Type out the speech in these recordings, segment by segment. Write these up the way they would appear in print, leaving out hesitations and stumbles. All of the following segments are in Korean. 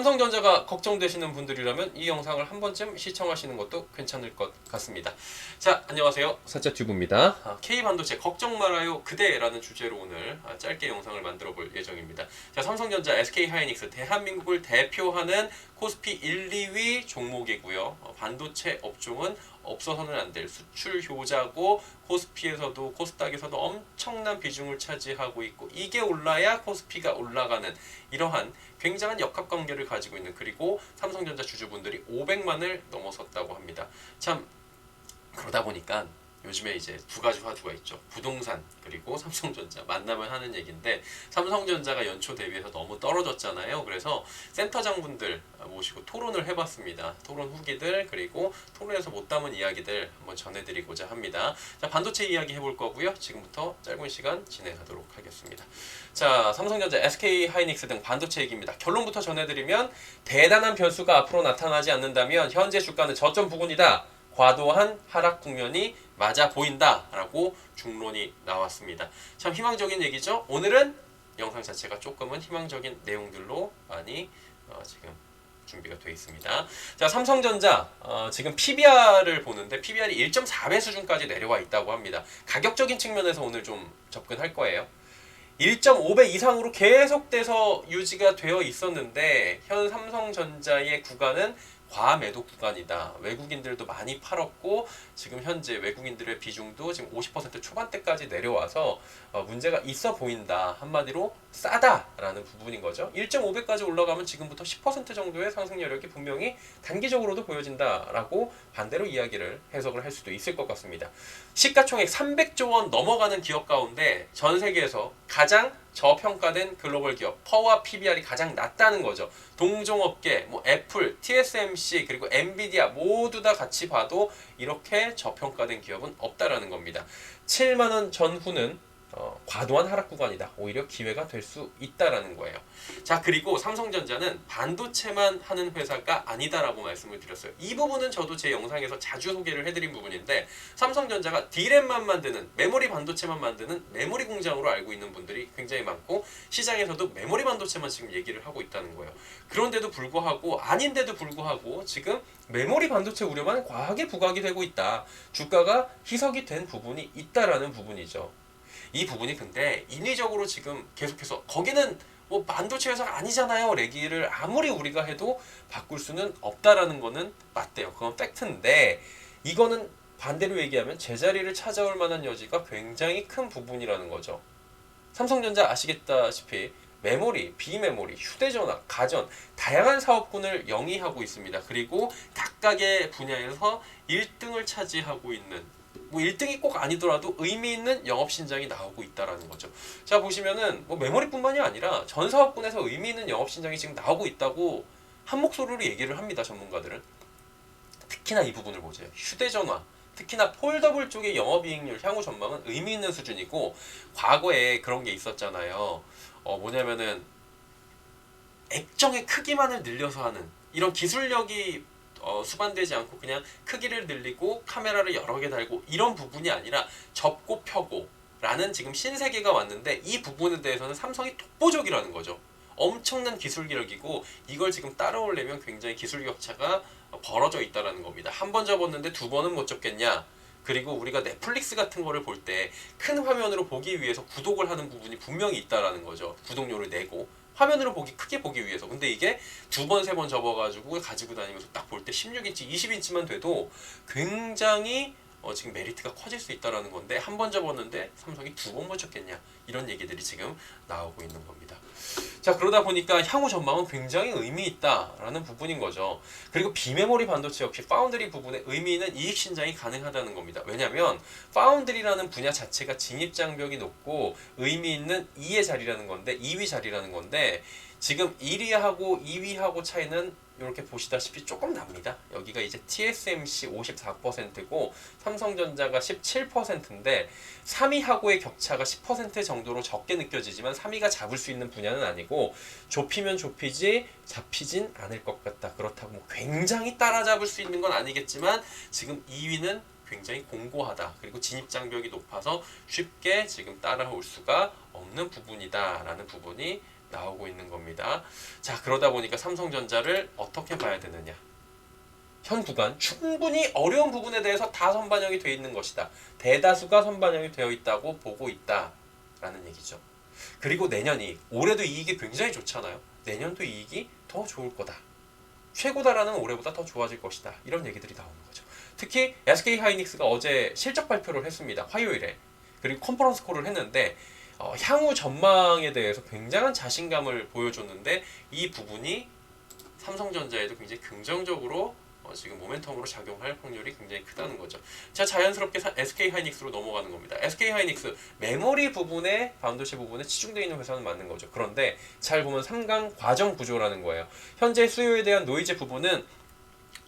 삼성전자가 걱정되시는 분들이라면 이 영상을 한 번쯤 시청하시는 것도 괜찮을 것 같습니다. 자, 안녕하세요. 사짜튜브입니다. K반도체 걱정 말아요 그대라는 주제로 오늘 짧게 영상을 만들어 볼 예정입니다. 자, 삼성전자, SK하이닉스 대한민국을 대표하는 코스피 1, 2위 종목이고요. 반도체 업종은 없어서는 안 될 수출 효자고 코스피에서도 코스닥에서도 엄청난 비중을 차지하고 있고 이게 올라야 코스피가 올라가는 이러한 굉장한 역학관계를 가지고 있는, 그리고 삼성전자 주주분들이 500만을 넘어섰다고 합니다. 참 그러다 보니까 요즘에 이제 두 가지 화두가 있죠. 부동산 그리고 삼성전자 만나면 하는 얘기인데, 삼성전자가 연초 대비해서 너무 떨어졌잖아요. 그래서 센터장분들 모시고 토론을 해봤습니다. 토론 후기들 그리고 토론에서 못 담은 이야기들 한번 전해드리고자 합니다. 자, 반도체 이야기 해볼 거고요. 지금부터 짧은 시간 진행하도록 하겠습니다. 자, 삼성전자, SK하이닉스 등 반도체 얘기입니다. 결론부터 전해드리면 대단한 변수가 앞으로 나타나지 않는다면 현재 주가는 저점 부근이다. 과도한 하락 국면이 맞아 보인다라고 중론이 나왔습니다. 참 희망적인 얘기죠. 오늘은 영상 자체가 조금은 희망적인 내용들로 많이 지금 준비가 되어 있습니다. 자, 삼성전자 지금 PBR을 보는데 PBR이 1.4배 수준까지 내려와 있다고 합니다. 가격적인 측면에서 오늘 좀 접근할 거예요. 1.5배 이상으로 계속돼서 유지가 되어 있었는데 현 삼성전자의 구간은 과매도 구간이다. 외국인들도 많이 팔았고 지금 현재 외국인들의 비중도 지금 50% 초반대까지 내려와서 문제가 있어 보인다. 한마디로 싸다라는 부분인 거죠. 1.5배까지 올라가면 지금부터 10% 정도의 상승 여력이 분명히 단기적으로도 보여진다라고 반대로 이야기를 해석을 할 수도 있을 것 같습니다. 시가총액 300조 원 넘어가는 기업 가운데 전 세계에서 가장 저평가된 글로벌 기업 퍼와 PBR이 가장 낮다는 거죠. 동종업계, 애플, TSMC 그리고 엔비디아 모두 다 같이 봐도 이렇게 저평가된 기업은 없다라는 겁니다. 7만 원 전후는 과도한 하락 구간이다. 오히려 기회가 될 수 있다라는 거예요. 자, 그리고 삼성전자는 반도체만 하는 회사가 아니다라고 말씀을 드렸어요. 이 부분은 저도 제 영상에서 자주 소개를 해드린 부분인데, 삼성전자가 D램만 만드는, 메모리 반도체만 만드는 메모리 공장으로 알고 있는 분들이 굉장히 많고 시장에서도 메모리 반도체만 지금 얘기를 하고 있다는 거예요. 그런데도 불구하고, 아닌데도 불구하고 지금 메모리 반도체 우려만 과하게 부각이 되고 있다. 주가가 희석이 된 부분이 있다라는 부분이죠. 이 부분이 근데 인위적으로 지금 계속해서 거기는 반도체 회사가 아니잖아요 얘기를 아무리 우리가 해도 바꿀 수는 없다라는 거는 맞대요. 그건 팩트인데 이거는 반대로 얘기하면 제자리를 찾아올 만한 여지가 굉장히 큰 부분이라는 거죠. 삼성전자 아시겠다시피 메모리, 비메모리, 휴대전화, 가전 다양한 사업군을 영위하고 있습니다. 그리고 각각의 분야에서 1등을 차지하고 있는, 1등이 꼭 아니더라도 의미 있는 영업 신장이 나오고 있다라는 거죠. 자, 보시면은 메모리뿐만이 아니라 전 사업군에서 의미 있는 영업 신장이 지금 나오고 있다고 한 목소리로 얘기를 합니다. 전문가들은. 특히나 이 부분을 보세요. 휴대전화, 특히나 폴더블 쪽의 영업이익률 향후 전망은 의미 있는 수준이고, 과거에 그런 게 있었잖아요. 뭐냐면은 액정의 크기만을 늘려서 하는 이런 기술력이 수반되지 않고 그냥 크기를 늘리고 카메라를 여러 개 달고 이런 부분이 아니라 접고 펴고 라는 지금 신세계가 왔는데, 이 부분에 대해서는 삼성이 독보적이라는 거죠. 엄청난 기술력이고 이걸 지금 따라오려면 굉장히 기술 격차가 벌어져 있다는 겁니다. 한 번 접었는데 두 번은 못 접겠냐. 그리고 우리가 넷플릭스 같은 거를 볼 때 큰 화면으로 보기 위해서 구독을 하는 부분이 분명히 있다라는 거죠. 구독료를 내고 화면으로 크게 보기 위해서. 근데 이게 두 번, 세 번 접어가지고 가지고 다니면서 딱 볼 때 16인치, 20인치만 돼도 굉장히 지금 메리트가 커질 수 있다는 건데, 한 번 접었는데 삼성이 두 번 못 접겠냐, 이런 얘기들이 지금 나오고 있는 겁니다. 자, 그러다 보니까 향후 전망은 굉장히 의미 있다라는 부분인 거죠. 그리고 비메모리 반도체 역시 파운드리 부분에 의미 있는 이익 신장이 가능하다는 겁니다. 왜냐하면 파운드리라는 분야 자체가 진입 장벽이 높고 의미 있는 2의 자리라는 건데, 2위 자리라는 건데, 지금 1위하고 2위하고 차이는 이렇게 보시다시피 조금 납니다. 여기가 이제 TSMC 54%고 삼성전자가 17%인데 3위하고의 격차가 10% 정도로 적게 느껴지지만 3위가 잡을 수 있는 분야는 아니고, 좁히면 좁히지 잡히진 않을 것 같다. 그렇다고 굉장히 따라잡을 수 있는 건 아니겠지만 지금 2위는 굉장히 공고하다. 그리고 진입장벽이 높아서 쉽게 지금 따라올 수가 없는 부분이다 라는 부분이 나오고 있는 겁니다. 자, 그러다 보니까 삼성전자를 어떻게 봐야 되느냐. 현 구간 충분히 어려운 부분에 대해서 다 선반영이 되어 있는 것이다. 대다수가 선반영이 되어 있다고 보고 있다라는 얘기죠. 그리고 내년이 올해도 이익이 굉장히 좋잖아요. 내년도 이익이 더 좋을 거다. 최고다라는 올해보다 더 좋아질 것이다. 이런 얘기들이 나오는 거죠. 특히 SK하이닉스가 어제 실적 발표를 했습니다. 화요일에. 그리고 컨퍼런스 콜을 했는데 향후 전망에 대해서 굉장한 자신감을 보여줬는데 이 부분이 삼성전자에도 굉장히 긍정적으로 지금 모멘텀으로 작용할 확률이 굉장히 크다는 거죠. 자, 자연스럽게 SK하이닉스로 넘어가는 겁니다. SK하이닉스 메모리 부분에 반도체 부분에 치중되어 있는 회사는 맞는 거죠. 그런데 잘 보면 3강 과정 구조라는 거예요. 현재 수요에 대한 노이즈 부분은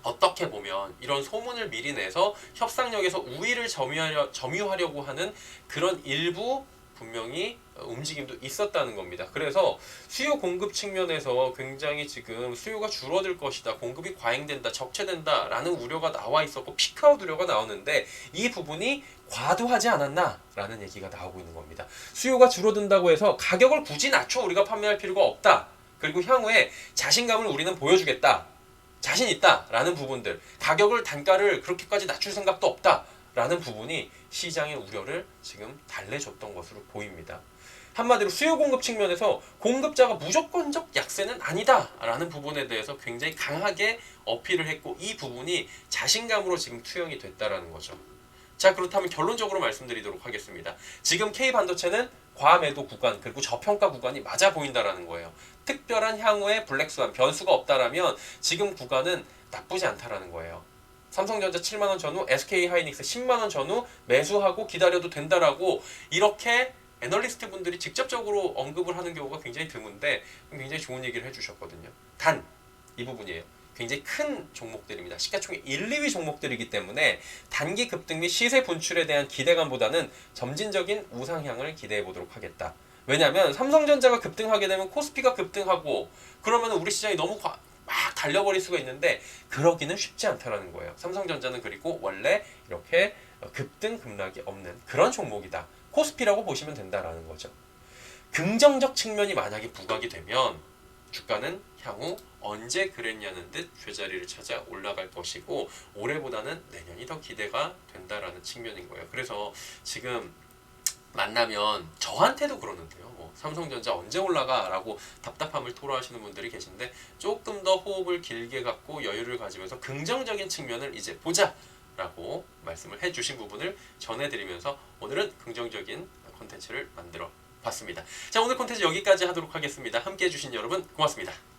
어떻게 보면 이런 소문을 미리 내서 협상력에서 우위를 점유하려고 하는 그런 일부 분명히 움직임도 있었다는 겁니다. 그래서 수요 공급 측면에서 굉장히 지금 수요가 줄어들 것이다, 공급이 과잉된다, 적체된다 라는 우려가 나와 있었고 피크아웃 우려가 나오는데 이 부분이 과도하지 않았나 라는 얘기가 나오고 있는 겁니다. 수요가 줄어든다고 해서 가격을 굳이 낮춰 우리가 판매할 필요가 없다. 그리고 향후에 자신감을 우리는 보여주겠다, 자신 있다 라는 부분들, 가격을 단가를 그렇게까지 낮출 생각도 없다 라는 부분이 시장의 우려를 지금 달래줬던 것으로 보입니다. 한마디로 수요 공급 측면에서 공급자가 무조건적 약세는 아니다 라는 부분에 대해서 굉장히 강하게 어필을 했고 이 부분이 자신감으로 지금 투영이 됐다라는 거죠. 자, 그렇다면 결론적으로 말씀드리도록 하겠습니다. 지금 K반도체는 과매도 구간 그리고 저평가 구간이 맞아 보인다라는 거예요. 특별한 향후에 블랙스완 변수가 없다라면 지금 구간은 나쁘지 않다라는 거예요. 삼성전자 7만원 전후, SK하이닉스 10만원 전후 매수하고 기다려도 된다라고 이렇게 애널리스트 분들이 직접적으로 언급을 하는 경우가 굉장히 드문데 굉장히 좋은 얘기를 해주셨거든요. 단 이 부분이에요. 굉장히 큰 종목들입니다. 시가총액 1, 2위 종목들이기 때문에 단기 급등 및 시세 분출에 대한 기대감보다는 점진적인 우상향을 기대해 보도록 하겠다. 왜냐하면 삼성전자가 급등하게 되면 코스피가 급등하고 그러면 우리 시장이 너무 막 달려버릴 수가 있는데 그러기는 쉽지 않다라는 거예요. 삼성전자는 그리고 원래 이렇게 급등 급락이 없는 그런 종목이다. 코스피라고 보시면 된다라는 거죠. 긍정적 측면이 만약에 부각이 되면 주가는 향후 언제 그랬냐는 듯 제자리를 찾아 올라갈 것이고 올해보다는 내년이 더 기대가 된다라는 측면인 거예요. 그래서 지금 만나면 저한테도 그러는데요. 삼성전자 언제 올라가? 라고 답답함을 토로하시는 분들이 계신데 조금 더 호흡을 길게 갖고 여유를 가지면서 긍정적인 측면을 이제 보자 라고 말씀을 해주신 부분을 전해드리면서 오늘은 긍정적인 콘텐츠를 만들어 봤습니다. 자, 오늘 콘텐츠 여기까지 하도록 하겠습니다. 함께 해주신 여러분 고맙습니다.